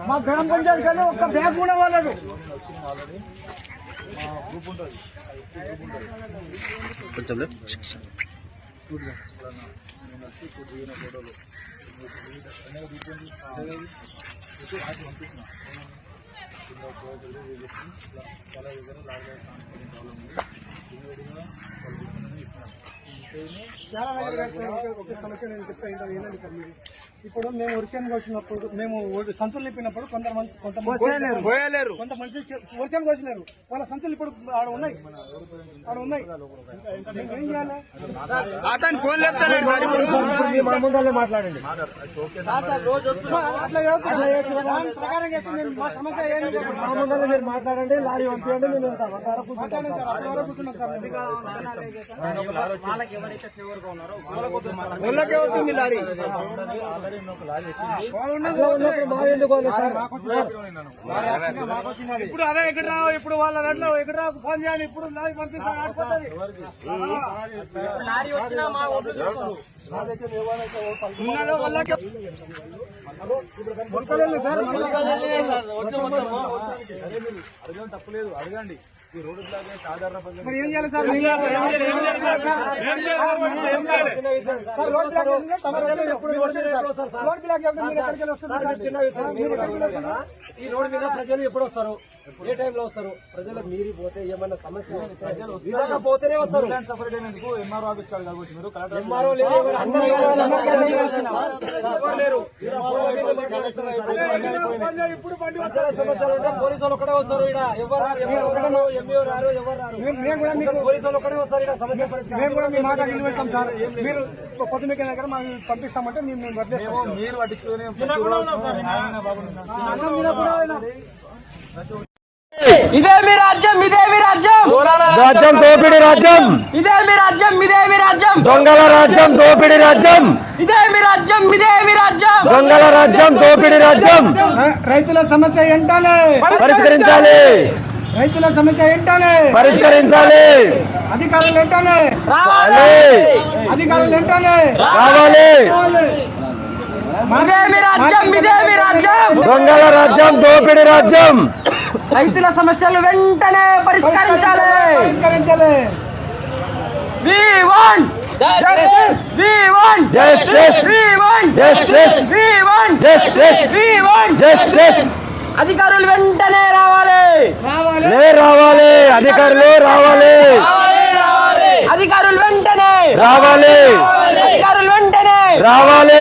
మా గ్రామ పంచాయతీ ఒక్క బ్యాగ్ కూడా వాళ్ళదు. చాలా ఒక సమస్య నేను చెప్తా ఏంటంటే సార్, మీరు ఇప్పుడు మేము వర్షాన్ని కోసినప్పుడు మేము సంచులు నింపినప్పుడు కొంత మనిషి కొంత మనిషి వర్షాన్ని కోసినారు. వాళ్ళ సంచులు ఇప్పుడు ఆడ ఉన్నాయి. ఏం చేయాలి? మాట్లాడండి. ప్రకారం చేస్తే మా సమస్య ఏంటి? మా ముందర మీరు మాట్లాడండి, లారీ పంపించండి, మేము వెళ్తాం. కూర్చుంటాను సార్, అప్పటి వరకు కూర్చున్నాం సార్. అవుతుంది లారీ ఇప్పుడు అదే ఎక్కడ రావు. ఇప్పుడు వాళ్ళ దాంట్లో ఎక్కడ రావు ఫోన్ చేయాలి. ఇప్పుడు లారీ పంపిస్తాను ఆడిపోతుంది. తప్పులేదు, అడగండి. ఈ రోడ్డు బ్లాక్ సాధారణ ఏం చేయాలి సార్? ఈ రోడ్డు మీద ప్రజలు ఎప్పుడు వస్తారు? ఏ టైంలో వస్తారు? ప్రజలకు మీరి పోతే ఏమన్నా సమస్య పోతేనే వస్తారు. ఎంఆర్ఓ ఆఫీస్ కాదు కాబట్టి మీరు ఎంఆర్ఓ లేరు. ప్రజల సమస్యలు ఉంటే పోలీసులు ఒక్కడే వస్తారు. ఇక్కడ ఎవరు ఎంఈఓ రారు, ఎవరు రారు. పోలీసులు ఒక్కడే వస్తారు. ఇక్కడ సమస్య మేము కూడా మీ మాట నిలవేస్తాం సార్. మీరు పొద్దున్న దగ్గర మాకు పంపిస్తామంటే మేము వదిలేస్తాం. మీరు పట్టించుకొని ఇదే మీ రాజ్యం, ఇదే మీ రాజ్యం, రాజ్యం దోపిడి రాజ్యం, ఇదే మీ రాజ్యం, ఇదే మీ రాజ్యం, దొంగల రాజ్యం దోపిడి రాజ్యం, ఇదే మీ రాజ్యం, ఇదే మీ రాజ్యం, దొంగల రాజ్యం దోపిడి రాజ్యం. రైతుల సమస్య ఏంటనే పరిష్కరించాలి, రైతుల సమస్య ఏంటనే పరిష్కరించాలి, అధికారులు ఏంటనే రావాలి, అధికారులు ఏంటనే రావాలి. ఇదే మీ రాజ్యం, ఇదే మీ రాజ్యం, దొంగల రాజ్యం దోపిడి రాజ్యం. రైతుల సమస్యలు వెంటనే పరిష్కరించాలి. We want justice, we want Justice, we want Justice, we want Justice, we want Justice. అధికారులు వెంటనే రావాలి, రావాలి, అధికారులు రావాలి, అధికారులు వెంటనే రావాలి, అధికారులు వెంటనే రావాలి.